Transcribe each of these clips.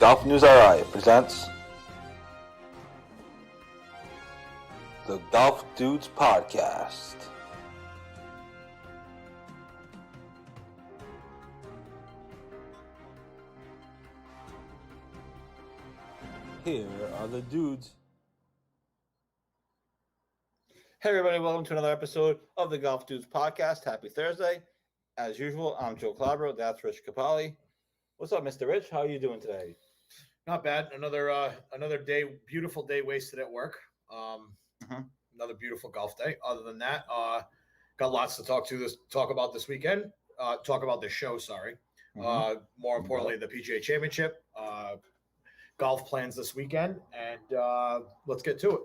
Golf News RI presents the Golf Dudes Podcast. Here are the dudes. Hey everybody, welcome to another episode of the Golf Dudes Podcast. Happy Thursday. As usual, I'm Joe Calabro. That's Rich Capali. What's up, Mr. Rich? How are you doing today? Not bad. Another day, beautiful day wasted at work. Another beautiful golf day. Other than that, got lots to talk about this weekend. Talk about this show. Sorry. More importantly, the PGA Championship. Golf plans this weekend, and let's get to it.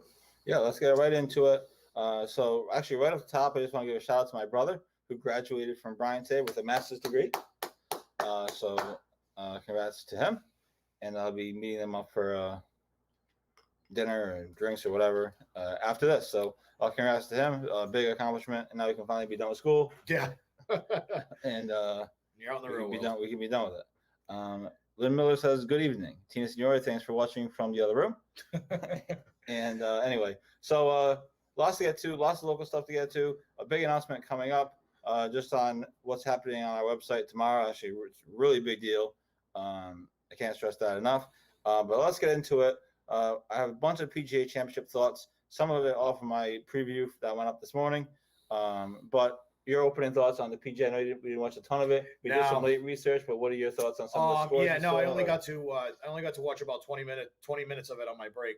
Yeah, let's get right into it. So actually, right off the top, I just want to give a shout out to my brother who graduated from Bryant today with a master's degree. So congrats to him. And I'll be meeting them up for dinner and drinks or whatever after this. So congrats to him. Big accomplishment. And now we can finally be done with school. Yeah. And you're out in the real world. We can be done with it. Lynn Miller says, good evening. Tina Signori, thanks for watching from the other room. And anyway, so lots to get to, lots of local stuff to get to. A big announcement coming up just on what's happening on our website tomorrow. Actually, it's a really big deal. I can't stress that enough. But let's get into it. I have a bunch of PGA Championship thoughts, some of it off of my preview that went up this morning. But your opening thoughts on the PGA? I know we didn't watch a ton of it. We did some late research, but what are your thoughts on some of the scores? Yeah, no, I only got to watch about 20 minutes of it on my break.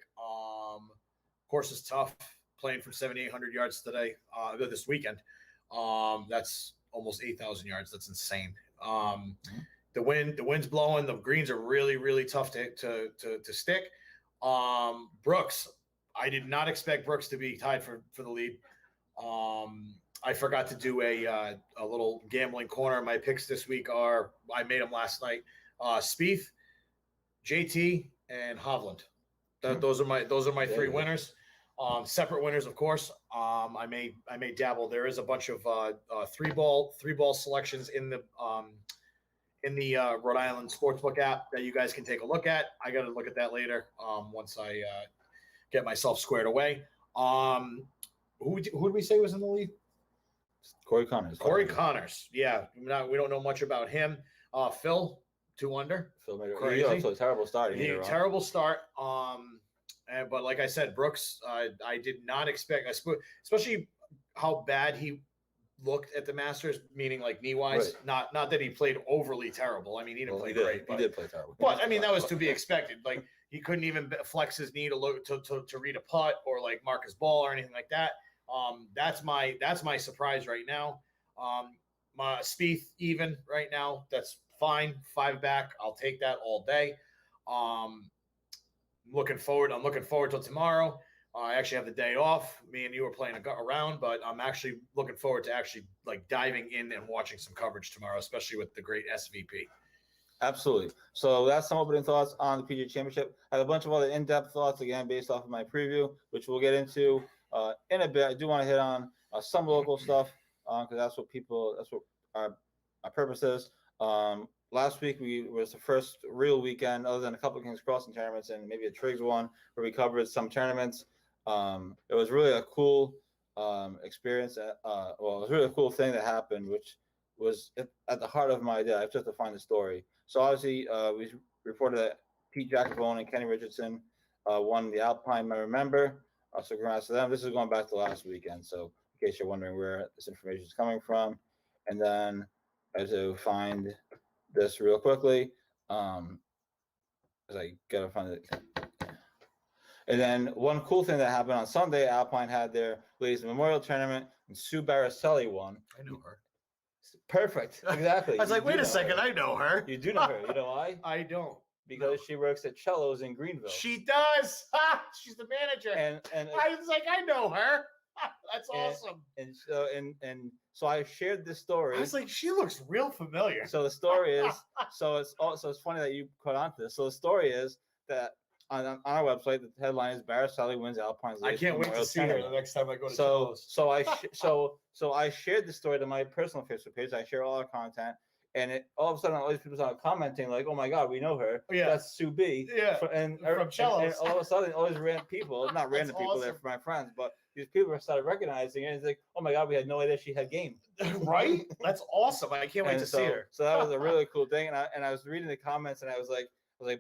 Course is tough. Playing from 7,800 yards today, this weekend. That's almost 8,000 yards. That's insane. The wind's blowing. The greens are really, really tough to stick. Brooks, I did not expect Brooks to be tied for the lead. I forgot to do a little gambling corner. My picks this week I made them last night. Spieth, JT, and Hovland. Those are my three winners. Separate winners, of course. I may dabble. There is a bunch of three ball selections in the Rhode Island Sportsbook app that you guys can take a look at. I got to look at that later once I get myself squared away. Who did we say was in the lead? Corey Connors. Corey Connors. Yeah, we don't know much about him. Phil, 2 under. Phil made a terrible start. Terrible start. But like I said, Brooks, I did not expect, especially how bad he looked at the Masters, meaning like knee-wise. Right. Not that he played overly terrible. I mean, he didn't play great. He did play terrible. But I mean, that was to be expected. Like he couldn't even flex his knee to read a putt or like mark his ball or anything like that. That's my surprise right now. My Spieth even right now. That's fine. 5 back. I'll take that all day. I'm looking forward till tomorrow. I actually have the day off. Me and you are playing around, but I'm actually looking forward to actually like diving in and watching some coverage tomorrow, especially with the great SVP. Absolutely. So that's some opening thoughts on the PGA Championship. I have a bunch of other in-depth thoughts, again, based off of my preview, which we'll get into in a bit. I do want to hit on some local stuff because that's what our purpose is. Last week was the first real weekend, other than a couple of Kings Crossing tournaments and maybe a Triggs one, where we covered some tournaments. It was really a cool experience. It was really a cool thing that happened, which was at the heart of my idea. I have to find the story. So obviously, we reported that Pete Jacobone and Kenny Richardson won the Alpine Member. So congrats to them. This is going back to last weekend. So in case you're wondering where this information is coming from, and then I have to find this real quickly, as I gotta find it. And then one cool thing that happened on Sunday, Alpine had their ladies memorial tournament, and Sue Barricelli won. I know her. Perfect, exactly. I was like, wait a second, I know her. You do know her. You know why? I don't. Because she works at Cello's in Greenville. She does. She's the manager. And I was like, I know her. That's awesome. And so I shared this story. I was like, she looks real familiar. So the story is, it's funny that you caught on to this. So the story is that on our website, the headline is Barricelli wins Alpine's. I can't wait to see her the next time I go to So I shared the story to my personal Facebook page. I share all our content, and all of a sudden, all these people started commenting like, "Oh my God, we know her. Yeah. That's Sue B." Yeah, and from and Cellos. all of a sudden, all these random people, not That's random people, they're awesome. my friends, but these people started recognizing it. And it's like, "Oh my God, we had no idea she had game." Right? That's awesome. I can't wait And to so, see her. so that was a really cool thing. And I was reading the comments, and I was like,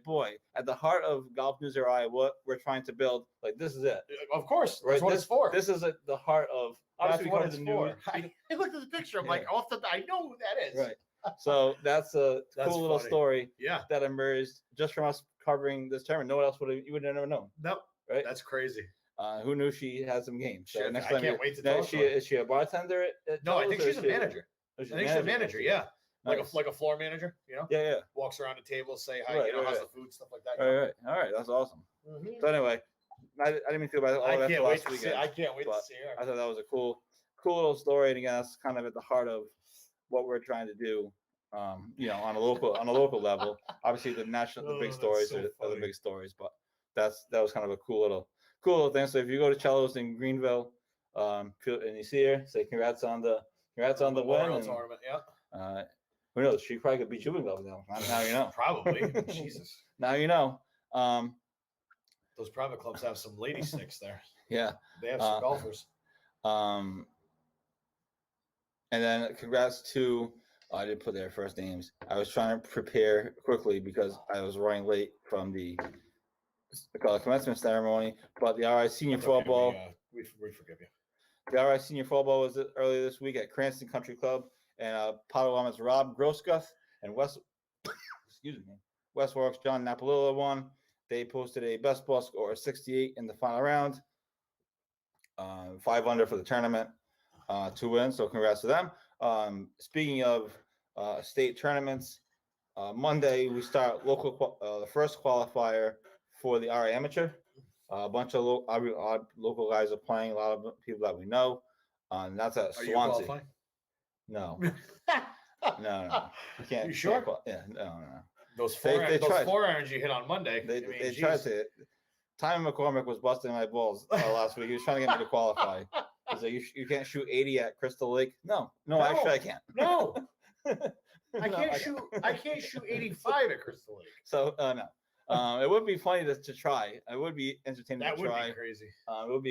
boy, at the heart of Golf News RI, what we're trying to build, like this is it, Of course, right? that's what this, it's for. This is at the heart of. That's Obviously, we what cover it's the for. news, I looked at the picture. I'm Yeah. like, I know who that is. right? So that's a That's cool little funny. story Yeah. that emerged just from us covering this tournament. No one else you would have never known, Nope. right? That's crazy. Who knew she had some game? So Shit, next I time, can't wait to now, talk to her. is she a bartender? At No, I Cellos, think or she's is a she manager. oh, she's I think she's a manager. Yeah. Nice. Like a floor manager, you know? Yeah, yeah. Walks around the table, say hi, Right, how's right. the food, stuff like that. All right, all right. That's awesome. Mhm. So anyway, I didn't mean to about all I that can't for wait last to see. weekend. I can't wait to but see her. I thought that was a cool little story, and again, that's kind of at the heart of what we're trying to do. On a local level. Obviously, the Oh, big that's stories so are the funny. big stories, but that was kind of a cool little thing. So if you go to Cellos in Greenville, and you see her, say congrats on the win. Memorial And, tournament. Yeah. who knows? She probably could beat you in golf now. Now you know. Probably. Jesus. Now you know. Those private clubs have some lady sticks there. Yeah. They have some golfers. And then congrats to I didn't put their first names. I was trying to prepare quickly because I was running late from the commencement ceremony. But the RI Senior That's okay, Football, we forgive you. the RI Senior Football was earlier this week at Cranston Country Club, and Potawatomi's Rob Grosguth and West Warwick's John Napolillo won. They posted a best ball score of 68 in the final round, 5 under for the tournament, 2 wins. So congrats to them. Speaking of state tournaments, Monday we start the first qualifier for the RI Amateur. A bunch of local guys are playing. A lot of people that we know. And that's at Are you Swansea. qualifying? No, no. You can't. You sure? Yeah, no. Those They tried. 4 irons you hit on Monday. They tried to. Tommy McCormick was busting my balls last week. He was trying to get me to qualify. He's like, you can't shoot 80 at Crystal Lake. No, actually I can't. No. I No, can't shoot. I can't shoot 85 at Crystal Lake. So no. It would be funny to try. It would be entertaining That to would try. be crazy. It would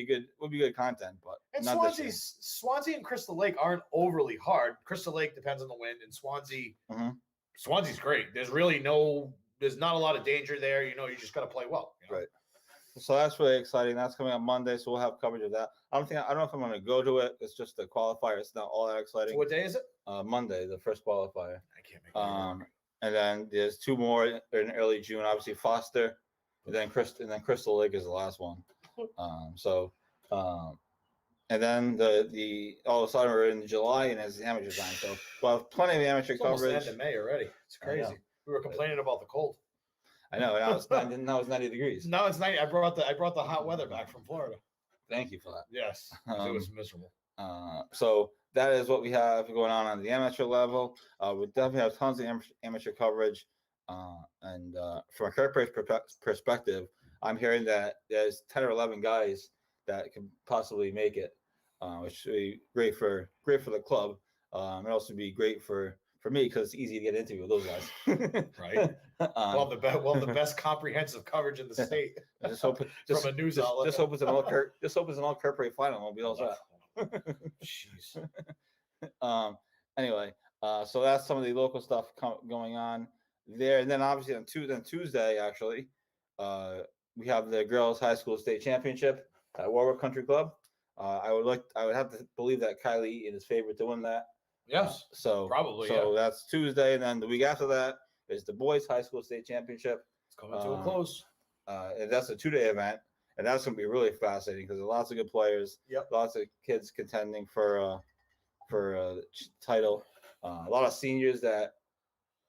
be good content, but And not this year. Swansea and Crystal Lake aren't overly hard. Crystal Lake depends on the wind, and Swansea, Mhm. Swansea's great. There's not a lot of danger there. You just got to play well. Right. So that's really exciting. That's coming on Monday, so we'll have coverage of that. I don't know if I'm going to go to it. It's just a qualifier. It's not all that exciting. So what day is it? Monday, the first qualifier. I can't make it. And then there's 2 more in early June. Obviously Foster, and then Crystal Lake is the last one. And then the all of a sudden we're in July and it's amateur time. So we'll have plenty of amateur It's almost the coverage. end of May already. It's I know. crazy. We were complaining about the cold. I know. Now it's 90 degrees. Now it's 90. I brought the hot weather back from Florida. Thank you for that. Yes, 'cause it was miserable. So that is what we have going on the amateur level. We definitely have tons of amateur coverage. And from a Kirk Price perspective, I'm hearing that there's 10 or 11 guys that could possibly make it, which would be great for the club. And also be great for me because it's easy to get into with those guys. Right. The best comprehensive coverage in the state. I just hope from a news outlet. Just hope it's an all Kirk Price final. And we'll be all set. Jeez. Anyway, so that's some of the local stuff going on there, and then obviously on Tuesday, actually, we have the girls' high school state championship at Warwick Country Club. I would have to believe that Kylie Eaton is favored to win that. Yes. Probably. So that's Tuesday, and then the week after that is the boys' high school state championship. It's coming to a close. And that's a 2-day event, and that's going to be really fascinating because there's lots of good players. Yep. Lots of kids contending for title. A lot of seniors that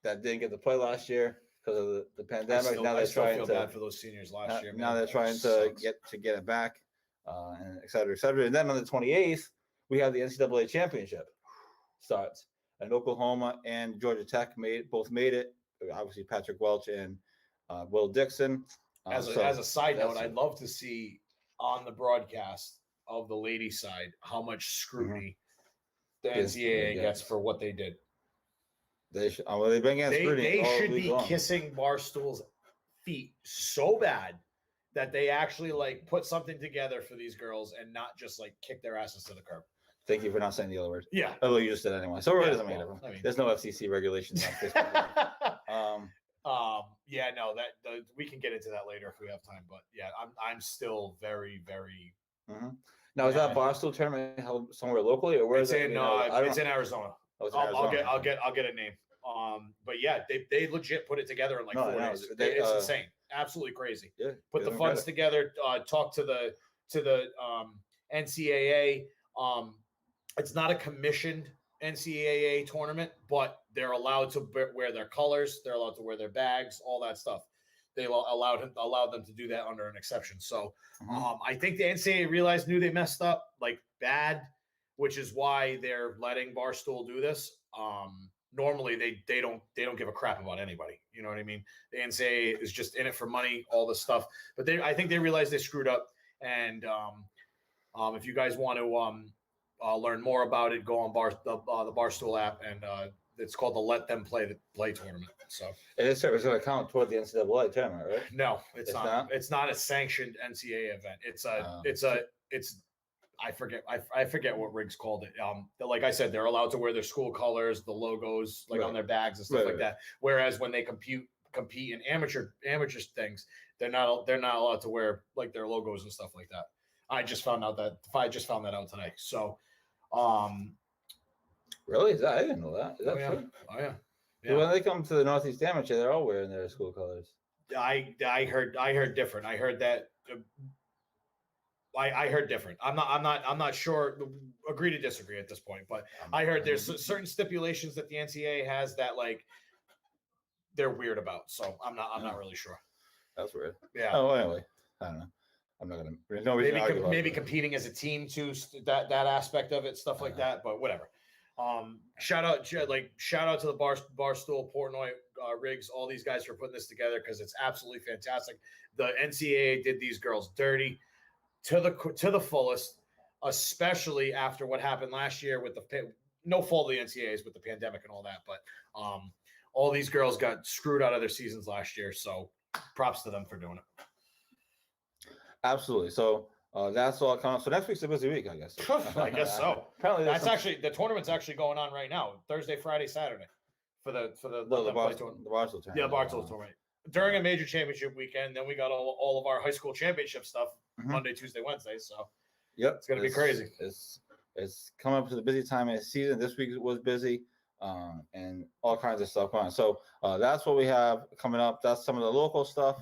didn't get to play last year because of the pandemic. I still feel bad for those seniors last year. Now man. they're trying That to sucks. get it back, and et cetera, et cetera. And then on the 28th, we have the NCAA championship starts, and Oklahoma and Georgia Tech both made it. Obviously, Patrick Welch and Will Dixon. As a side note, I'd love to see on the broadcast of the ladies' side how much scrutiny the Yes, NCAA yes. gets for what they did. They should. Well, they've been getting scrutiny. They all should week be long. kissing Barstool's feet so bad that they actually like put something together for these girls and not just like kick their asses to the curb. Thank you for not saying the other word. Yeah. Although you just did anyway. So it Yeah, doesn't make a well, difference. I mean- There's no FCC regulations on Facebook. Yeah, no, we can get into that later if we have time. But yeah, I'm still very, very. Now, is that Yeah. Barstool tournament held somewhere locally, or where It's is it? in it's in Arizona. Oh, it's in I'll Arizona. get a name. But yeah, they legit put it together in like 4 days. They, It's insane, absolutely crazy. Yeah, Put the funds together. Talk to the NCAA. It's not a commissioned NCAA tournament, but they're allowed to wear their colors. They're allowed to wear their bags, all that stuff. They allowed them to do that under an exception. So I think the NCAA knew they messed up like bad, which is why they're letting Barstool do this. Normally they don't give a crap about anybody. You know what I mean? The NCAA is just in it for money, all this stuff. But I think they realized they screwed up. And if you guys want to learn more about it, go on the Barstool app, and it's called the Let Them Play tournament. So it's going to count toward the NCAA tournament, right? no, it's not. It's not a sanctioned NCAA event. It's I forget what Riggs called it. Like I said, they're allowed to wear their school colors, the logos, like on their bags and stuff like that. Whereas when they compete in amateur things, they're not allowed to wear like their logos and stuff like that. I just found that out today. So, really, I didn't know that. Is that true? Oh yeah. Yeah. When they come to the Northeast Amateur, they're all wearing their school colors. I heard different. I heard that. I heard different. I'm not sure. Agree to disagree at this point, but I heard there's certain stipulations that the NCAA has that like they're weird about. So I'm not really sure. That's weird. Yeah. Oh, anyway, I don't know. I'm not gonna. There's no reason maybe competing as a team too. That aspect of it, stuff like that. But whatever. Shout out to the Barstool, Portnoy, Riggs, all these guys for putting this together because it's absolutely fantastic. The NCAA did these girls dirty to the fullest, especially after what happened last year with no fault of the NCAAs with the pandemic and all that, but all these girls got screwed out of their seasons last year. So props to them for doing it. Absolutely. So that's all coming. So next week's a busy week, I guess. I guess so. Apparently, the tournament's actually going on right now, Thursday, Friday, Saturday, for the Barstool tournament. Yeah, Barstool tournament during a major championship weekend. Then we got all of our high school championship stuff Monday, Tuesday, Wednesday. So yep, it's gonna be crazy. It's coming up to the busy time of the season. This week was busy, and all kinds of stuff going on. So that's what we have coming up. That's some of the local stuff.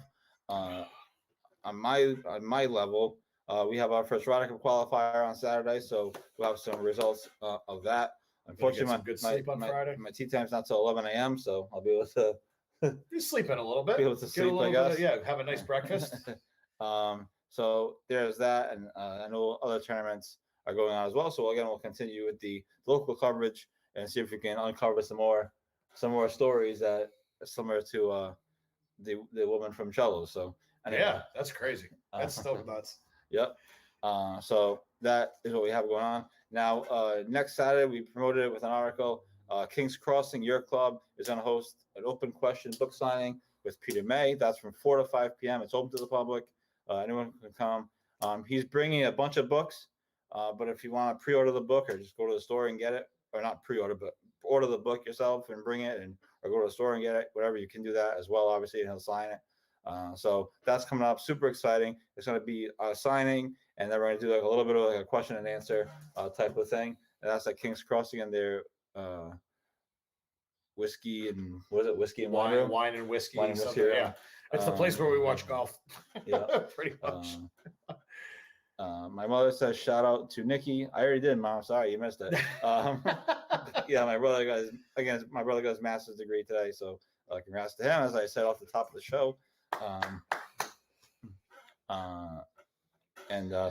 On my level, we have our first Ryder Cup qualifier on Saturday, so we'll have some results of that. Unfortunately, good sleep on Friday. My tea time's not till 11 a.m., so I'll be able to. You sleep in a little bit. Be able to sleep, I guess. Have a nice breakfast. So there's that, and I know other tournaments are going on as well. So again, we'll continue with the local coverage and see if we can uncover some more stories that are similar to the woman from Cello. So anyway, yeah, that's crazy. That's still nuts. Yep. So that is what we have going on now. Next Saturday, we promoted it with an article. King's Crossing, your club, is going to host an open question book signing with Peter May. That's from 4 to 5 p.m. It's open to the public. Anyone can come. He's bringing a bunch of books, but if you want to pre-order the book or just go to the store and get it, or not pre-order, but order the book yourself and bring it, or go to the store and get it, whatever, you can do that as well, obviously, and he'll sign it. So that's coming up, super exciting. It's going to be a signing, and then we're going to do like a little bit of like a question and answer type of thing. And that's at King's Crossing, and their whiskey and whiskey and wine, wine and whiskey, wine and whiskey, yeah. It's the place where we watch golf. Yeah, pretty much. My mother says shout out to Nikki. I already did, Mom. Sorry, you missed it. Yeah, my brother got his master's degree today, so congrats to him. As I said off the top of the show.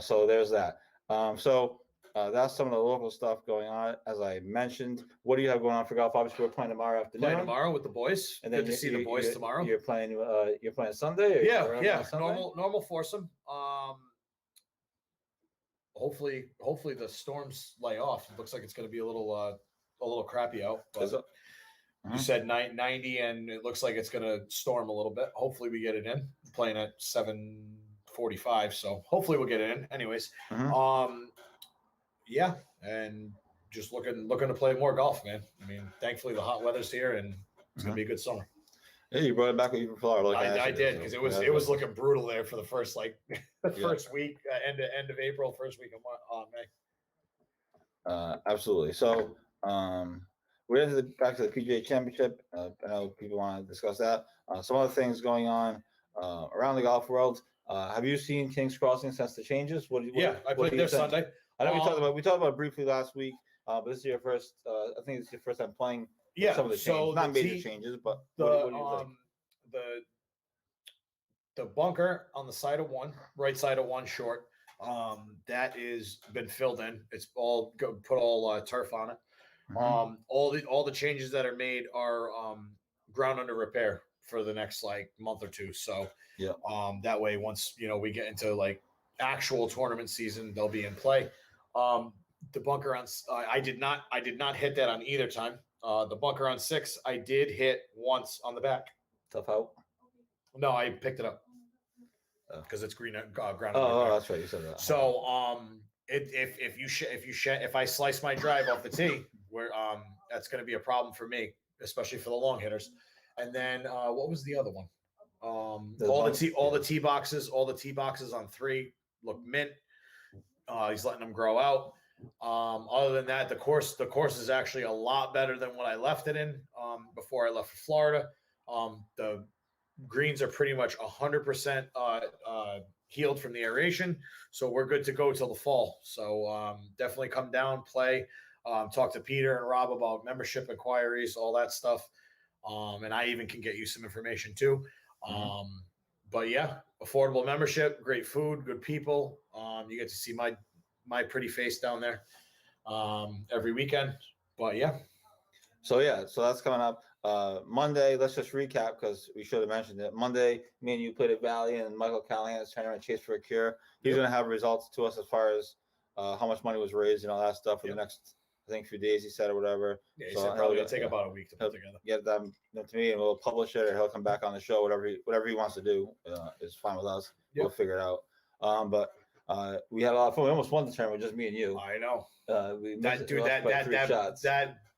So there's that. That's some of the local stuff going on. As I mentioned, what do you have going on for golf? Obviously, we're playing tomorrow afternoon. Playing tomorrow with the boys. And then good to see the boys tomorrow. You're playing Sunday. Or Yeah. Sunday? Normal foursome. Hopefully the storms lay off. It looks like it's going to be a little crappy out. But You said 90, and it looks like it's going to storm a little bit. Hopefully, we get it in. Playing at 7:45, so hopefully we'll get it in. Anyways, yeah, and just looking to play more golf, man. I mean, thankfully the hot weather's here, and it's going to be a good summer. Yeah, you brought it back with you from Florida. I did, because it was looking brutal there for the first first week, end of April, first week of May. Absolutely. So we're back to the PGA Championship. I know people want to discuss that. Some other things going on around the golf world. Have you seen Kings Crossing since the changes? I played there Sunday. I know we talked about it briefly last week, but this is your first. I think it's your first time playing. Yeah, some of the changes, not major changes, but what do you think? The bunker on the side of one, right side of one short, that is been filled in. It's all put turf on it. All the changes that are made are ground under repair for the next month or two. So that way, once we get into actual tournament season, they'll be in play. The bunker on I did not hit that on either time. The bunker on 6, I did hit once on the back. Tough out. No, I picked it up because it's ground. Oh, that's right. You said that. So, if I slice my drive off the tee, where that's going to be a problem for me, especially for the long hitters. And then what was the other one? All the tee boxes on 3 look mint. He's letting them grow out. Other than that, the course is actually a lot better than what I left it in before I left for Florida. The greens are pretty much 100% healed from the aeration, so we're good to go till the fall. So definitely come down, play, talk to Peter and Rob about membership inquiries, all that stuff, and I even can get you some information too. But yeah, affordable membership, great food, good people. You get to see my pretty face down there every weekend. But yeah. So that's coming up Monday. Let's just recap because we should have mentioned it. Monday, me and you played at Valley, and Michael Callahan's tournament, Chase for a Cure. He's going to have results to us as far as how much money was raised and all that stuff for the next, I think, few days, he said, or whatever. Yeah, he said probably it'll take about a week to put together. Get them to me, and we'll publish it, or he'll come back on the show. Whatever he wants to do is fine with us. Yep. We'll figure it out. But we had a lot of fun. We almost won the tournament, just me and you. I know.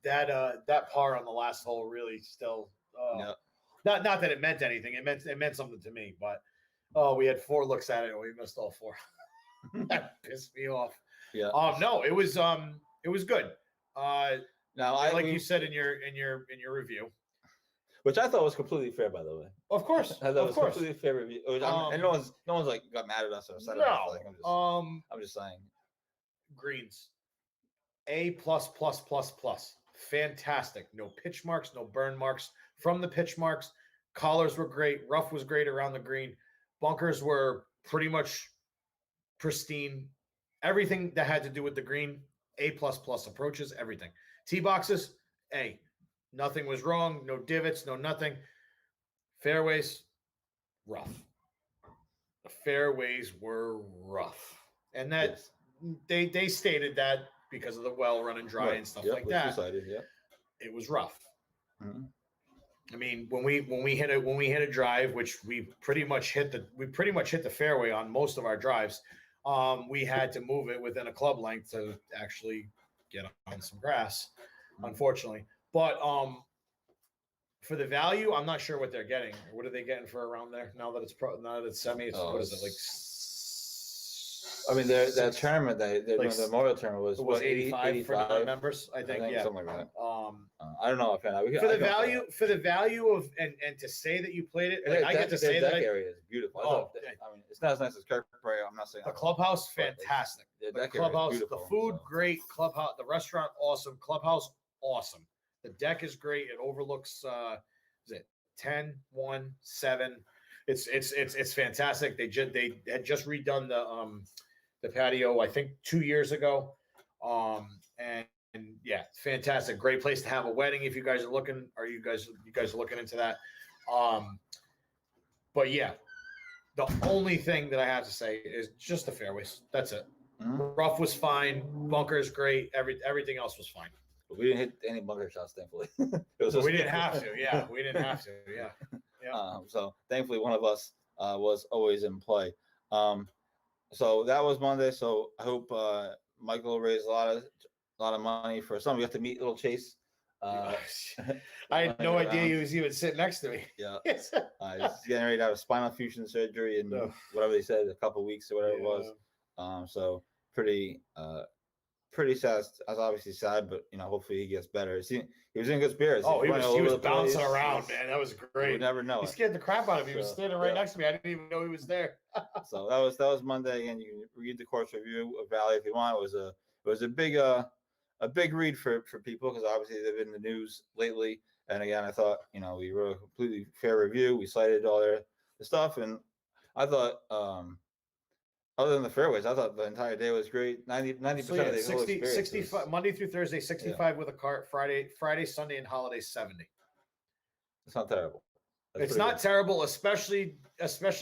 That par on the last hole really still. Not that it meant anything. It meant something to me, but we had 4 looks at it and we missed all 4. That pissed me off. Yeah. No, it was good. Now, you said in your review, which I thought was completely fair, by the way. Of course, I thought it was completely fair review. And no one's got mad at us or upset at us. I'm just saying. Greens, A++++. Fantastic. No pitch marks, no burn marks from the pitch marks. Collars were great. Rough was great around the green. Bunkers were pretty much pristine. Everything that had to do with the green, A++ approaches, everything. Tee boxes, A. Nothing was wrong. No divots, no nothing. Fairways, rough. The fairways were rough. And that they stated that because of the well running dry and stuff like that. It was rough. I mean, when we hit a drive, which we pretty much hit the fairway on most of our drives, we had to move it within a club length to actually get on some grass, unfortunately. But for the value, I'm not sure what they're getting. What are they getting for around there now that it's semi? What is it like? I mean, that tournament they're doing the Memorial Tournament was 85 for non-members. I think yeah, something like that. I don't know for the value of and to say that you played it, I get to say that area is beautiful. I mean, it's not as nice as Kirkbride. I'm not saying the clubhouse fantastic. The clubhouse, the food great. Clubhouse, the restaurant awesome. Clubhouse awesome. The deck is great. It overlooks is it 10, 1, 7. It's fantastic. They had just redone the patio, I think 2 years ago. And yeah, fantastic. Great place to have a wedding if you guys are looking, or you guys are looking into that. But yeah, the only thing that I have to say is just the fairways. That's it. Rough was fine. Bunker is great. Everything else was fine. but we didn't hit any bunker shots, thankfully. We didn't have to. Yeah, we didn't have to. Yeah. Yeah. So thankfully, one of us was always in play. So that was Monday. So I hope Michael raised a lot of money for some. We have to meet little Chase. I had no idea he was even sitting next to me. Yeah, he's getting ready to have a spinal fusion surgery in whatever they said, a couple of weeks or whatever it was. So pretty sad. I was obviously sad, but hopefully he gets better. He was in good spirits. Oh, he was bouncing around, man. That was great. You never know. He scared the crap out of me. He was standing right next to me. I didn't even know he was there. So that was Monday, and you can read the course review of Valley if you want. It was a big read for people because obviously they've been in the news lately. And again, I thought we wrote a completely fair review. We cited all the stuff, and I thought other than the fairways, I thought the entire day was great. 90% of the 65 Monday through Thursday, 65 with a cart. Friday, Sunday, and holiday 70. It's not terrible. It's not terrible, especially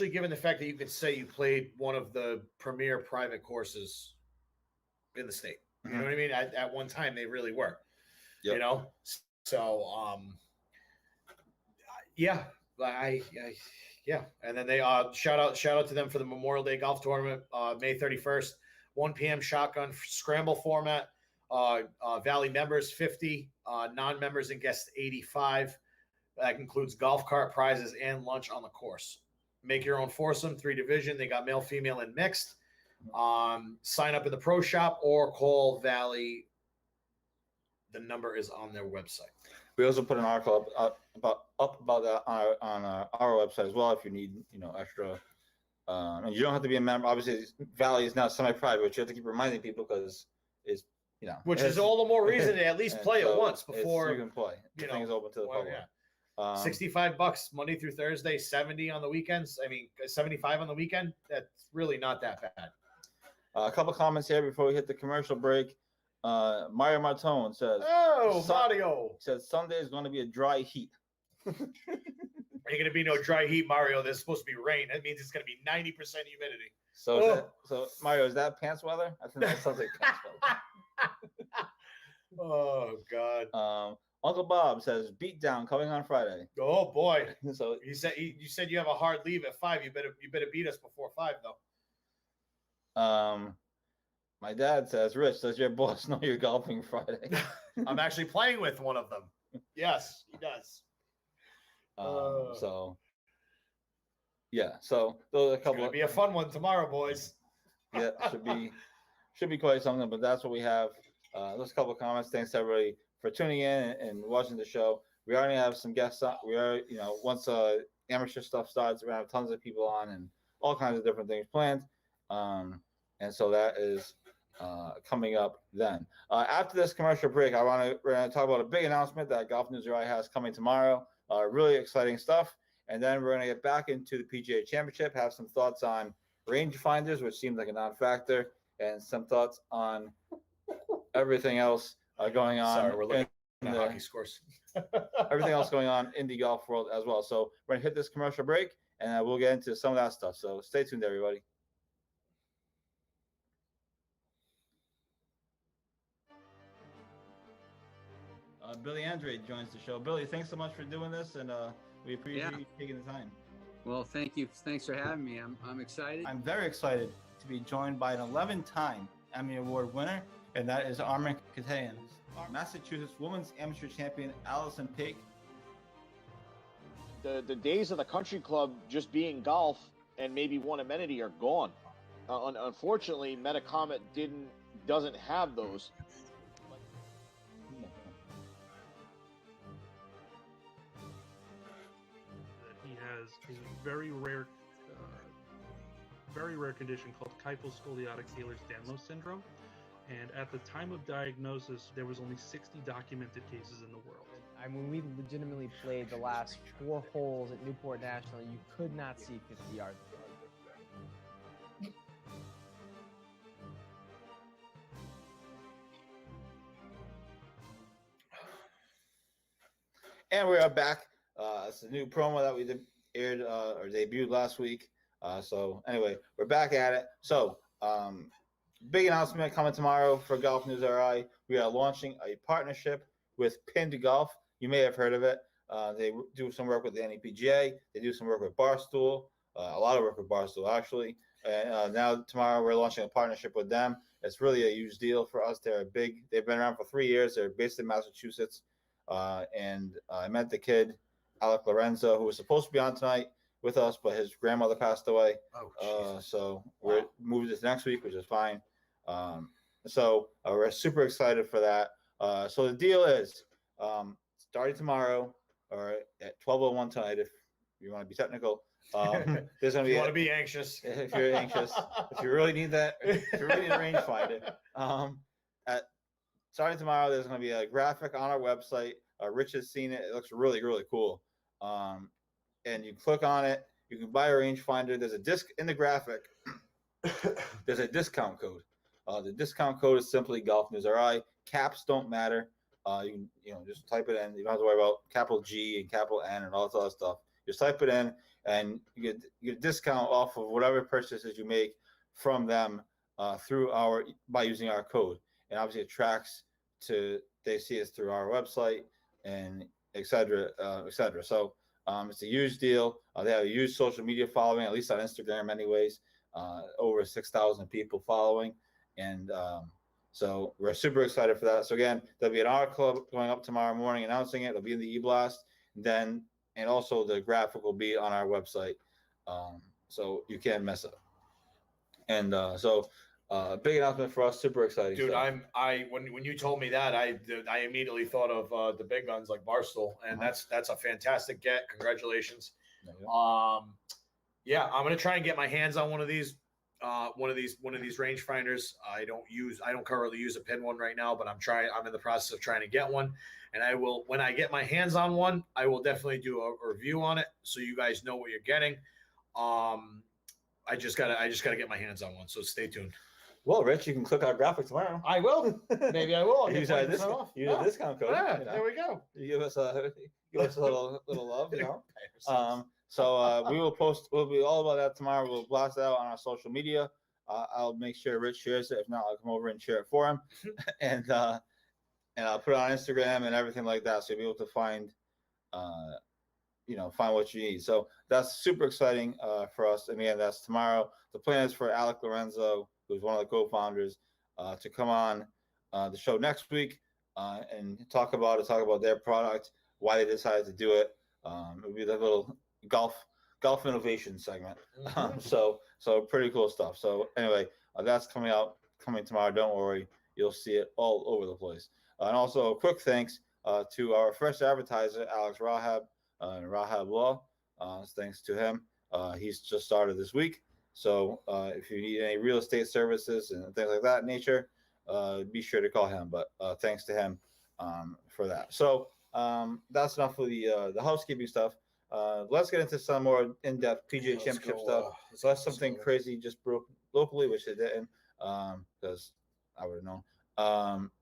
given the fact that you could say you played one of the premier private courses in the state. You know what I mean? At one time, they really were. Yep. So yeah, yeah. And then they shout out to them for the Memorial Day golf tournament, May 31st, 1 p.m. shotgun scramble format. Valley members 50, non-members and guests 85. That includes golf cart prizes and lunch on the course. Make your own foursome, 3 division. They got male, female, and mixed. Sign up in the pro shop or call Valley. The number is on their website. We also put an article up about that on our website as well if you need extra. And you don't have to be a member. Obviously, Valley is now semi-private, but you have to keep reminding people because it's which is all the more reason to at least play it once before you can play. The thing is open to the public. Yeah. $65 Monday through Thursday, 70 on the weekends. I mean, 75 on the weekend. That's really not that bad. A couple comments here before we hit the commercial break. Mario Martone says, Mario says Sunday is going to be a dry heat. Ain't going to be no dry heat, Mario. There's supposed to be rain. That means it's going to be 90% humidity. So Mario, is that pants weather? I think that sounds like pants weather. Oh God. Uncle Bob says beat down coming on Friday. Oh boy. So you said you have a hard leave at 5. You better beat us before 5 though. My dad says, Rich, does your boss know you're golfing Friday? I'm actually playing with one of them. Yes, he does. So those are a couple. It's gonna be a fun one tomorrow, boys. Yeah, should be quite something. But that's what we have. Those couple of comments. Thanks everybody for tuning in and watching the show. We already have some guests on. We are, once amateur stuff starts, we're gonna have tons of people on and all kinds of different things planned. And so that is coming up then. After this commercial break, we're going to talk about a big announcement that Golf News UI has coming tomorrow. Really exciting stuff. And then we're going to get back into the PGA Championship, have some thoughts on rangefinders, which seems like a non-factor, and some thoughts on everything else going on. Sorry, we're looking at the hockey scores. Everything else going on in the golf world as well. So we're going to hit this commercial break, and we'll get into some of that stuff. So stay tuned, everybody. Billy Andre joins the show. Billy, thanks so much for doing this, and we appreciate you taking the time. Well, thank you. Thanks for having me. I'm excited. I'm very excited to be joined by an 11-time Emmy Award winner, and that is Armen Keteyian. Massachusetts Women's Amateur Champion Allison Paik. The days of the country club just being golf and maybe one amenity are gone. Unfortunately, Metacomet doesn't have those. He has a very rare condition called kyphoscoliotic Ehlers-Danlos syndrome. And at the time of diagnosis, there was only 60 documented cases in the world. When we legitimately played the last 4 holes at Newport National, you could not see 50 yards. And we are back. It's a new promo that we aired or debuted last week. So anyway, we're back at it. So big announcement coming tomorrow for Golf News RI. We are launching a partnership with Pinned Golf. You may have heard of it. They do some work with the NEPGA. They do some work with Barstool. A lot of work with Barstool, actually. And now tomorrow we're launching a partnership with them. It's really a huge deal for us. They've been around for 3 years. They're based in Massachusetts. And I met the kid, Alec Lorenzo, who was supposed to be on tonight with us, but his grandmother passed away. So we're moved this next week, which is fine. So we're super excited for that. So the deal is starting tomorrow or at 12:01 tonight, if you want to be technical. There's going to be. You want to be anxious? If you're anxious, if you really need that, if you really need a rangefinder, starting tomorrow, there's going to be a graphic on our website. Rich has seen it. It looks really, really cool. And you click on it. You can buy a rangefinder. There's a disc in the graphic. There's a discount code. The discount code is simply Golf News RI. Caps don't matter. You can just type it in. You don't have to worry about capital G and capital N and all this other stuff. Just type it in, and you get a discount off of whatever purchases you make from them by using our code. And obviously it tracks they see us through our website and et cetera, et cetera. So it's a huge deal. They have a huge social media following, at least on Instagram anyways, over 6,000 people following. And so we're super excited for that. So again, there'll be an art club going up tomorrow morning announcing it. It'll be in the e-blast. And also the graphic will be on our website. So you can't mess up. And big announcement for us, super exciting. Dude, stuff. When you told me that, I immediately thought of the big guns like Barstool, and that's a fantastic get. Congratulations. Yeah, I'm gonna try and get my hands on one of these rangefinders. I don't currently use a pin one right now, but I'm in the process of trying to get one, and I will, when I get my hands on one, I will definitely do a review on it so you guys know what you're getting. I just gotta get my hands on one, so stay tuned. Well, Rich, you can click our graphic tomorrow. I will. Maybe I will. Use a discount code. Yeah, you know. there we go. You give us a little love, you know. So we will post. We'll be all about that tomorrow. We'll blast it out on our social media. I'll make sure Rich shares it. If not, I'll come over and share it for him, and I'll put it on Instagram and everything like that, so you'll be able to find what you need. So that's super exciting for us. And again, that's tomorrow. The plan is for Alec Lorenzo, who's one of the co-founders, to come on the show next week and talk about their product, why they decided to do it. It'll be the little golf innovation segment. So pretty cool stuff. So anyway, that's coming tomorrow. Don't worry, you'll see it all over the place. And also a quick thanks to our first advertiser, Alex Rahab, and Rahab Law. Thanks to him. He's just started this week. So if you need any real estate services and things like that nature, be sure to call him. But thanks to him for that. So that's enough for the housekeeping stuff. Let's get into some more in-depth PGA Championship stuff. So that's something crazy just broke locally, which it didn't, because I would have known.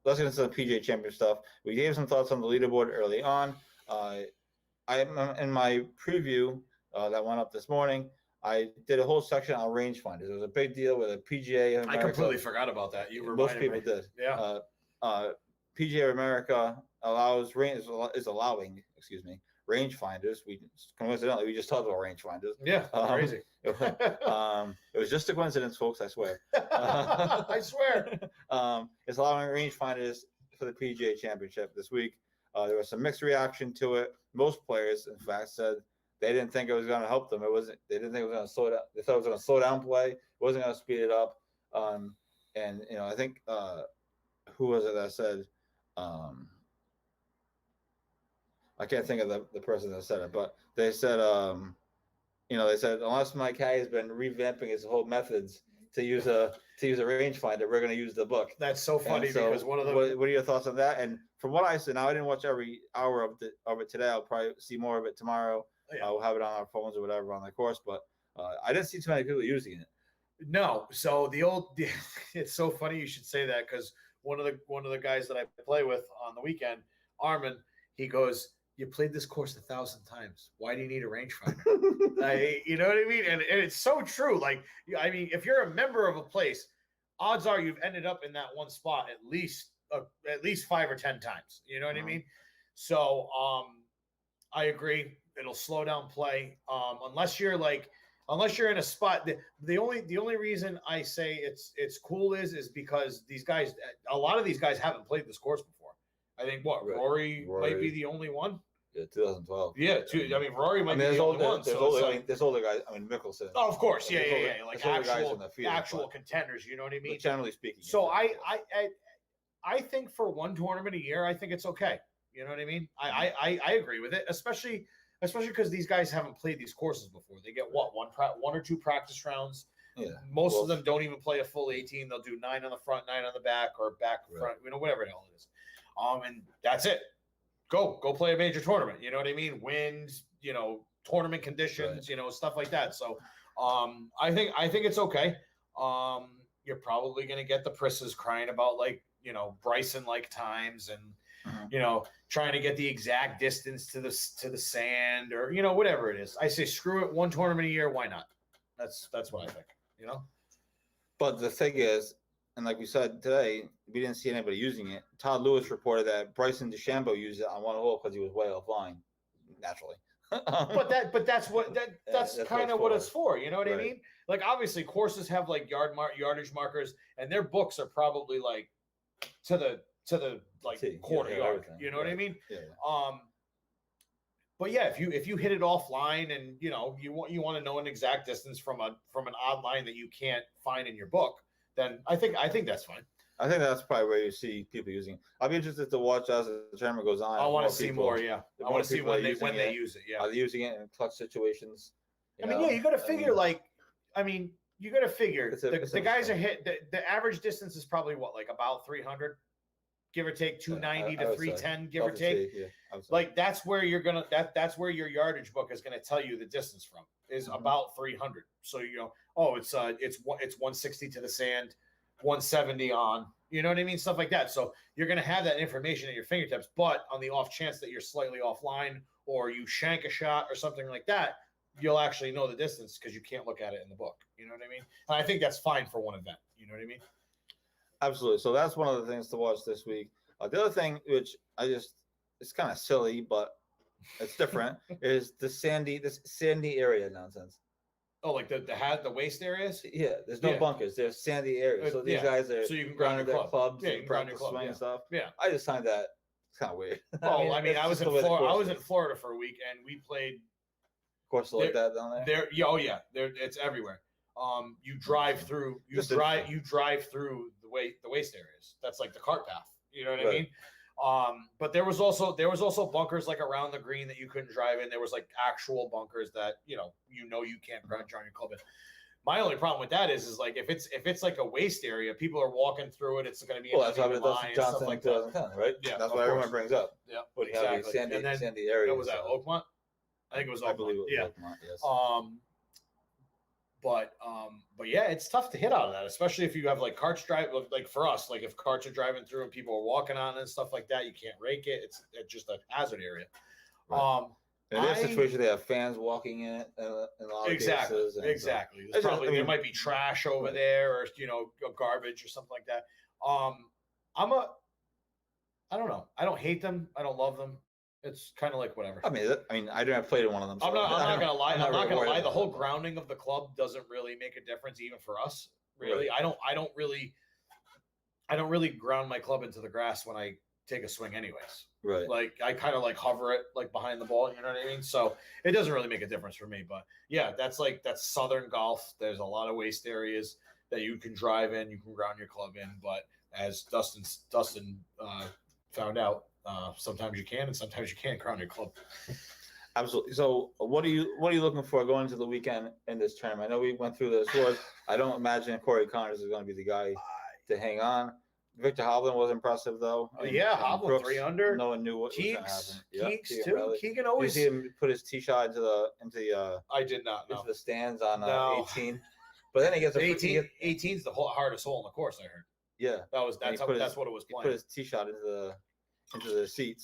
Let's get into the PGA Championship stuff. We gave some thoughts on the leaderboard early on. In my preview that went up this morning, I did a whole section on rangefinders. It was a big deal with a PGA. I completely forgot about that. Most people did. Yeah. PGA of America is allowing rangefinders. We just talked about rangefinders. Yeah, crazy. It was just a coincidence, folks. I swear. I swear. It's allowing rangefinders for the PGA Championship this week. There was some mixed reaction to it. Most players, in fact, said they didn't think it was going to help them. They didn't think it was going to slow down. They thought it was going to slow down play. It wasn't going to speed it up. I think who was it that said? I can't think of the person that said it, but they said, they said unless Mike Hay has been revamping his whole methods to use a rangefinder, we're going to use the book. That's so funny because one of the. What are your thoughts on that? And from what I said, now I didn't watch every hour of it today. I'll probably see more of it tomorrow. Yeah. We'll have it on our phones or whatever on the course, but I didn't see too many people using it. No, so it's so funny you should say that because one of the guys that I play with on the weekend, Armin, he goes, "You played this course 1,000 times. Why do you need a rangefinder?" You know what I mean? And it's so true. Like, I mean, if you're a member of a place, odds are you've ended up in that one spot at least 5 or 10 times. You know what I mean? So I agree. It'll slow down play. Unless you're in a spot. The only reason I say it's cool is because a lot of these guys haven't played this course before. I think Rory might be the only one. Yeah, 2012. Yeah, I mean Rory might be the only one. There's older guys. I mean Mickelson. Oh, of course, yeah, like there's older guys in the field, actual contenders. You know what I mean? But generally speaking. So I think for one tournament a year, I think it's okay. You know what I mean? I agree with it, especially because these guys haven't played these courses before. They get one or two practice rounds. Yeah. Most of them don't even play a full 18. They'll do 9 on the front, 9 on the back, or back front. You know, whatever the hell it is. And that's it. Go play a major tournament. You know what I mean? Winds, tournament conditions, stuff like that. So, I think it's okay. You're probably going to get the Prisses crying about Bryson like times and, trying to get the exact distance to the sand or, whatever it is. I say, screw it. One tournament a year. Why not? That's what I think, But the thing is, and like we said today, we didn't see anybody using it. Todd Lewis reported that Bryson DeChambeau used it on one hole because he was way offline, naturally. But that's kind of what it's for. You know what I Right. mean? Like obviously courses have like yardage markers, and their books are probably like to the quarter yard. everything. You know what I mean? Yeah. But yeah, if you hit it offline and you want to know an exact distance from an odd line that you can't find in your book, then I think that's fine. I think that's probably where you see people using it. I'll be interested to watch as the tournament goes on. I want to see more. Yeah, the I more want to see people when are they using it. use it. Yeah, Are they using it in clutch situations? you got to figure you got to figure the guys are hit. The average distance is probably about 300, give or take 290 to 310, give or take. Like that's where you're gonna that's where your yardage book is gonna tell you the distance from is about 300. So it's 160 to the sand, 170 on. You know what I mean? Stuff like that. So you're gonna have that information at your fingertips. But on the off chance that you're slightly offline or you shank a shot or something like that, you'll actually know the distance because you can't look at it in the book. You know what I mean? And I think that's fine for one event. You know what I mean? Absolutely. So that's one of the things to watch this week. The other thing, which it's kind of silly, but it's different, is this sandy area nonsense. Oh, like the waste areas? Yeah, there's no bunkers. There's sandy areas. So these guys are so you can ground your their club. clubs Yeah, you and can ground your practice club. swing Yeah. and stuff. Yeah. I just find that it's kind of weird. Well, I it's was just in the way the Florida. I course was in is. Florida for a week, and we played Courses like that down there. it's everywhere. You drive through. You Just drive through the waste areas. That's like the cart path. You know what I Right. mean? But there was also bunkers like around the green that you couldn't drive in. There was like actual bunkers that you can't ground your club in. My only problem with that is like if it's like a waste area, people are walking through it. It's going to be Well, that's what it does line to and stuff Johnson like in that. 2010, right? Yeah, That's of what everyone course. brings up. Yeah, When you have these exactly. And then sandy areas. what was that Oakmont? I think it was Oakmont. I believe it was yeah. Oakmont, yes. But yeah, it's tough to hit out of that, especially if you have like carts drive. Like for us, like if carts are driving through and people are walking on it and stuff like that, you can't rake it. It's just a hazard area. Right. In this situation, they have fans walking in it in a lot of cases. Exactly. So, there might be trash over there, or garbage or something like that. I don't know. I don't hate them. I don't love them. It's kind of like whatever. I mean, I didn't play in one of them. So I'm not gonna lie. I'm not really gonna worried lie. The about whole it. grounding of the club doesn't really make a difference, even for us. Really, Right. I don't really ground my club into the grass when I take a swing, anyways. Right. Like I kind of like hover it like behind the ball. You know what I mean? So it doesn't really make a difference for me. But yeah, that's Southern golf. There's a lot of waste areas that you can drive in. You can ground your club in. But as Dustin found out, sometimes you can and sometimes you can't ground your club. Absolutely. So, what are you looking for going into the weekend in this tournament? I know we went through the scores. I don't imagine Corey Connors is going to be the guy to hang on. Victor Hovland was impressive though. Hovland 3 under. No one knew what was going to Keeks happen. Yeah, too. Bradley. Keegan You always. see him put his tee shot into the I did not know. into the stands on No. 18. But then he gets 18 is the hardest hole in the course. I heard Yeah, that's what it was he playing. put his tee shot into the seats.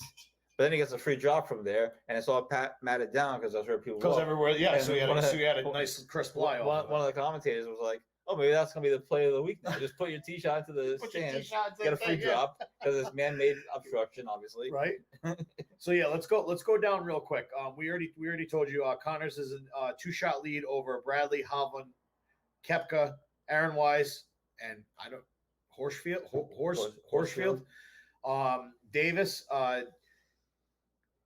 But then he gets a free drop from there, and it's all matted down because that's where people Goes walk. everywhere. Yeah, And so he had, one of the- so he had a nice crisp lie. One of the commentators was like, "Oh, maybe that's gonna be the play of the week now. Just put your tee shot into the Put your tee stands, shot into get the a free thing, yeah. drop because it's man-made obstruction, obviously." Right. So yeah, let's go down real quick. We already told you Connors is a 2-shot lead over Bradley, Hovland, Kepka, Aaron Wise, and I don't Horsfield. Davis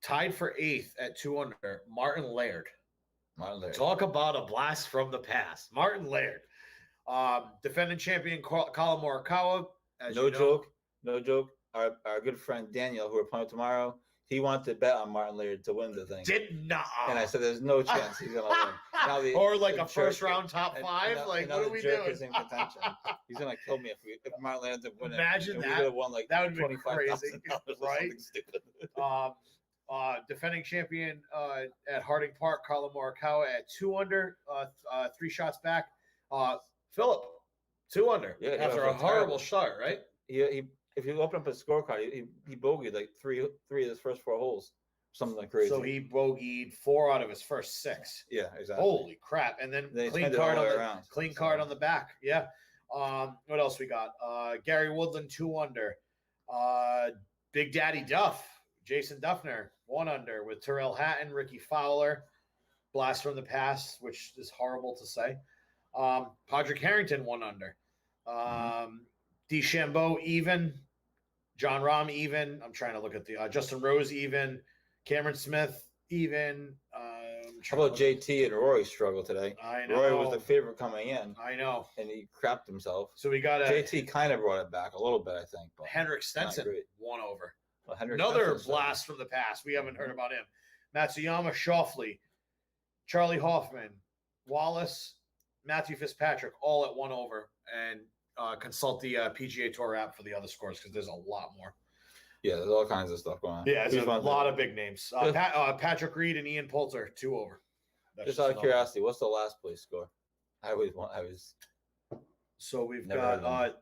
tied for 8th at 2 under. Martin Laird. Talk about a blast from the past. Martin Laird. Defending champion Colin Morikawa. No joke. Our good friend Daniel, who we're playing tomorrow, he wanted to bet on Martin Laird to win the thing. Did not. And I said, "There's no chance he's gonna win." Now or like the a first jerk- round top and- 5. and Like now what the are we jerk doing? is in contention. He's gonna kill me if Martin Laird ends up winning. Imagine and that. We would have won like That would be $25,000 crazy, or right? something stupid. Defending champion at Harding Park, Colin Morikawa at 2 under, 3 shots back. Philip, 2 under Yeah, he after was a horrible terrible. start, right? He if you open up his scorecard, he bogeyed like three of his first 4 holes, something like crazy. So he bogeyed 4 out of his first 6. yeah, exactly. Holy crap! And then Then he clean spent it card all on the way the around. clean So- card on the back. Yeah. What else we got? Gary Woodland 2 under. Big Daddy Duff, Jason Duffner 1 under with Terrell Hatton, Ricky Fowler, blast from the past, which is horrible to say. Padraig Harrington 1 under. DeChambeau even. John Rahm even. I'm trying to look at the Justin Rose even. Cameron Smith even. How about JT and Rory struggle today? I know. Rory was the favorite coming in, I know. and he crapped himself. So we got a JT kind of brought it back a little bit, I think. But Henrik Stenson great. 1 over. well, Henrik Another Stenson's blast from the past. We haven't heard about him. Matsuyama, Schauffele, Charlie Hoffman, Wallace, Matthew Fitzpatrick, all at 1 over. And consult the PGA Tour app for the other scores because there's a lot more. Yeah, there's all kinds of stuff going on. Yeah, there's Who's a won lot the- of big names. Just- Patrick Reed and Ian Poulter, 2 over. That's Just out of another one. curiosity, what's the last place score? I was So we've Never heard got of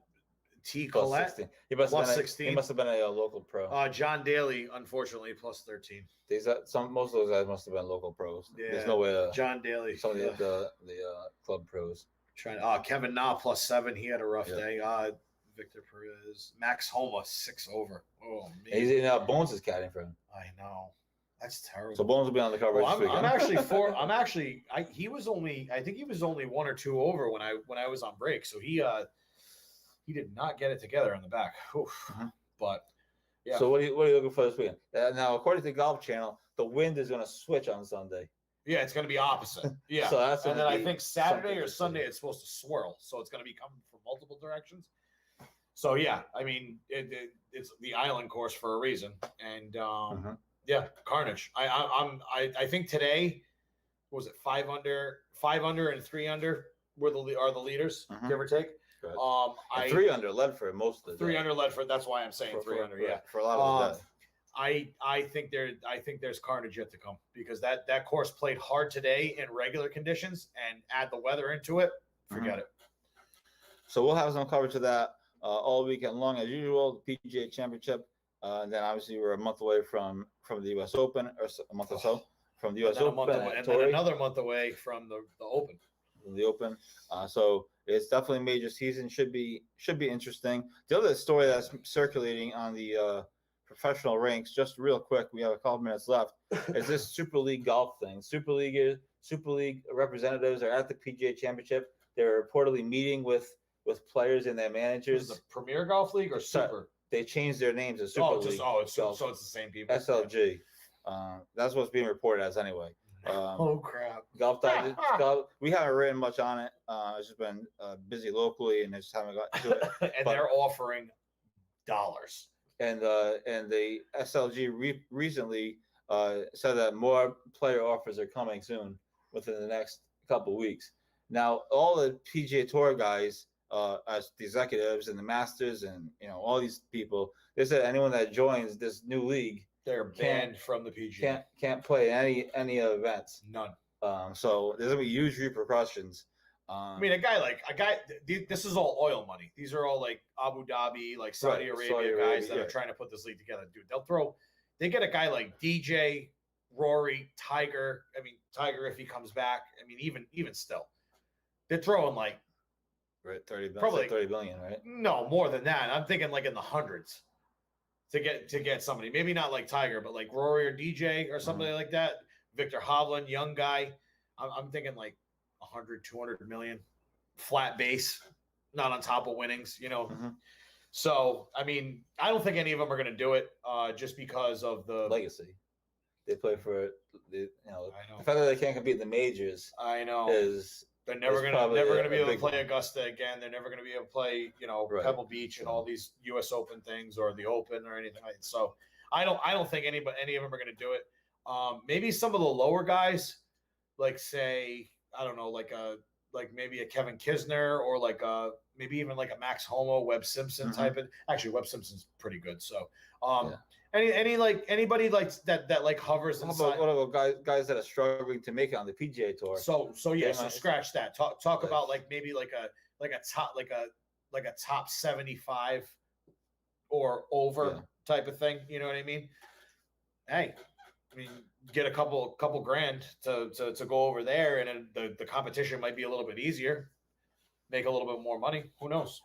T. plus Collette, 16. He must plus have been 16. He must have been a local pro. John Daly, unfortunately, plus 13. Most of those guys must have been local pros. Yeah, There's no way to John Daly. some of the club pros. Trying. Kevin Na plus 7. He had a rough Yeah. day. Victor Perez, Max Homa 6 over. Oh And he's man, in Bones is caddying for him. I know. That's terrible. So Bones will be on the cover. Well, this I'm weekend. actually for. I'm actually. I think he was only 1 or 2 over when I was on break. So he did not get it together on the back. Oof. Mhm. But yeah. So what are you looking for this weekend? Now, according to the Golf Channel, the wind is going to switch on Sunday. yeah, it's going to be opposite. Yeah. So that's and gonna then I be think Saturday something or to see. Sunday it's supposed to swirl, so it's going to be coming from multiple directions. So yeah, I mean it's the island course for a reason, and Mhm. yeah, carnage. I think today what was it 5 under and 3 under are the leaders, Mhm. give or take. Correct. I And 3 under led for most of the 3 day. under Ledford. That's why I'm saying 3 under. Yeah. for a lot of the day. I think there's carnage yet to come because that course played hard today in regular conditions, and add the weather into it, forget it. So we'll have some coverage of that all weekend long as usual. The PGA Championship, and then obviously we're a month away from the U.S. Open, or a month or so from the U.S. And then, Open, and then Torrey, another month away from the Open. the Open. So it's definitely major season. Should be interesting. The other story that's circulating on the professional ranks, just real quick, we have a couple minutes left, is this Super League golf thing. Super League representatives are at the PGA Championship. They're reportedly meeting with players and their Is managers. the Premier Golf League or So- Super? They changed their names to Super League. it's Golf. so it's the same people. SLG. That's what's being reported as anyway. Oh crap! Golf, we haven't written much on it. It's just been busy locally and just haven't got to it. And But- they're offering dollars. And the SLG recently said that more player offers are coming soon within the next couple weeks. Now, all the PGA Tour guys, as the executives and the masters, and all these people, they said anyone that joins this new league They're banned from the PGA. can't play any events. None. So there's gonna be huge repercussions. I mean, a guy. This is all oil money. These are all like Abu Dhabi, like Saudi Right, Arabia Saudi guys Arabia, that yeah. are trying to put this league together. Dude, they'll throw they get a guy like DJ, Rory, Tiger. I mean, Tiger if he comes back. I mean, even still, they're throwing like Right, 30 billion, Probably- 30 billion, right? no more than that. I'm thinking like in the hundreds to get somebody. Maybe not like Tiger, but like Rory or DJ or somebody like that. Victor Hovland, young guy. I'm thinking like 100, 200 million flat base, not on top of winnings, Mhm. So, I mean, I don't think any of them are going to do it just because of the Legacy. They play for the I know. the fact that they can't compete in the majors I know. is They're never It's gonna probably never a- gonna be a able to big play one. Augusta again. They're never gonna be able to play, Right. Pebble Beach and all these U.S. Open things or the Open or anything like that. So I don't think any of them are gonna do it. Maybe some of the lower guys, like say I don't know, like maybe a Kevin Kisner or maybe even like a Max Homo, Webb Simpson Mhm. type of. Actually, Webb Simpson's pretty good. So Yeah. anybody like that like hovers what inside. about guys that are struggling to make it on the PGA tour? So yeah, They so might- scratch that. Talk Like- about like maybe like a top 75 or over Yeah. type of thing. You know what I mean? Hey, I mean, get a couple grand to go over there, and then the competition might be a little bit easier. Make a little bit more money. Who knows?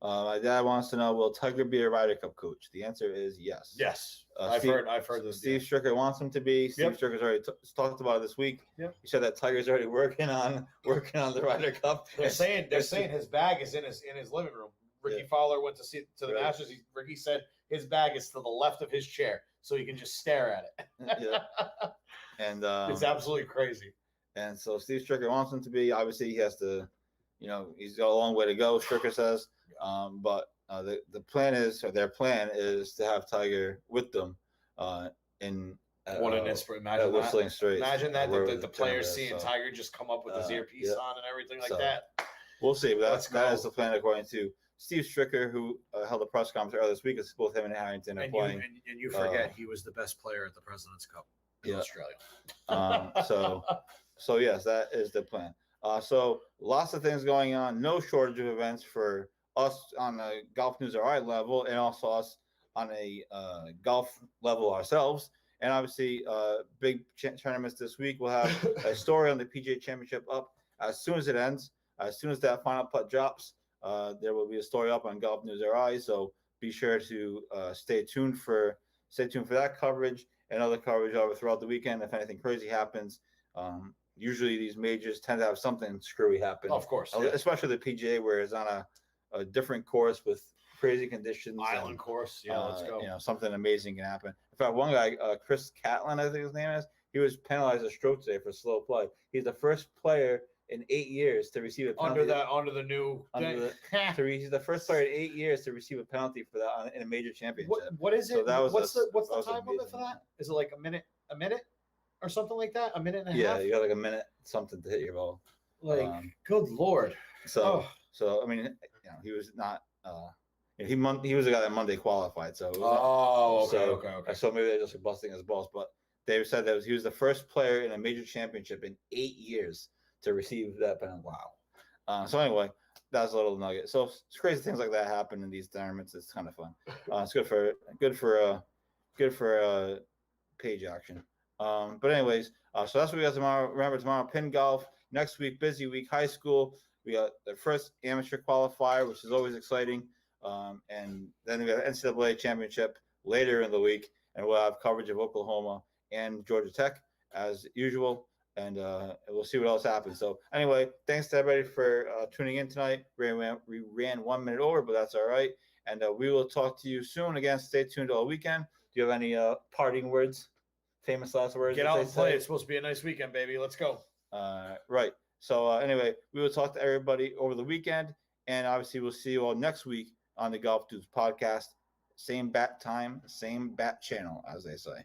My dad wants to know: will Tiger be a Ryder Cup coach? The answer is yes. Yes, I've heard this. Steve Stricker wants him to be. Steve Yep. Stricker's already talked about it this week. Yep. He said that Tiger's already working on the Ryder Cup. They're saying his bag is in his living room. Ricky Yeah. Fowler went to the Right. Masters. Ricky said his bag is to the left of his chair, so he can just stare at it. Yeah. And It's absolutely crazy. and so Steve Stricker wants him to be. Obviously, he has to. He's got a long way to go. Stricker says, but the plan is, or their plan is, to have Tiger with them in What an inspiration! Imagine that. Whistling Straits. Imagine that wherever the players tournament is. seeing So Tiger just come up with his earpiece yeah. on and everything like So, that. We'll see, but Let's that go. is the plan according to Steve Stricker, who held a press conference earlier this week. It's both him and Harrington are And playing. you forget he was the best player at the President's Cup in Yeah. Australia. So yes, that is the plan. So lots of things going on. No shortage of events for us on the Golf News RI level, and also us on a golf level ourselves. And obviously, big tournaments this week. We'll have a story on the PGA Championship up as soon as it ends. As soon as that final putt drops, there will be a story up on Golf News RI. So be sure to stay tuned for that coverage and other coverage over throughout the weekend. If anything crazy happens, usually these majors tend to have something screwy happen. Of course, Especially the PGA, where it's on a different course with crazy conditions. island course. Yeah, let's go. Something amazing can happen. In fact, one guy, Chris Catlin, I think his name is, he was penalized a stroke today for slow play. He's the first player in 8 years to receive a penalty. Under the new He's the first player in 8 years to receive a penalty for that in a major championship. what is it? So that was what's the that was time limit for amazing. that? Is it like a minute or something like that? A minute and a Yeah, half? you got like a minute something to hit your ball. Like, um, good lord. So, Oh. so I mean, he was not. He was the guy that Monday qualified. So. It was not- Oh, okay, so, okay. So maybe they're just busting his balls. But they said that he was the first player in a major championship in 8 years to receive that penalty. Wow. So anyway, that's a little nugget. So it's crazy things like that happen in these tournaments. It's kind of fun. It's good for page action. But anyways, so that's what we got tomorrow. Remember, tomorrow pin golf. Next week, busy week, high school. We got the first amateur qualifier, which is always exciting. And then we got NCAA championship later in the week, and we'll have coverage of Oklahoma and Georgia Tech as usual. And we'll see what else happens. So anyway, thanks to everybody for tuning in tonight. We ran 1 minute over, but that's all right. And we will talk to you soon. Again, stay tuned all weekend. Do you have any parting words? Famous last words? Get as out they and play. say? It's supposed to be a nice weekend, baby. Let's go. Right. So anyway, we will talk to everybody over the weekend, and obviously we'll see you all next week on the Golf Dudes podcast. Same bat time, same bat channel, as they say.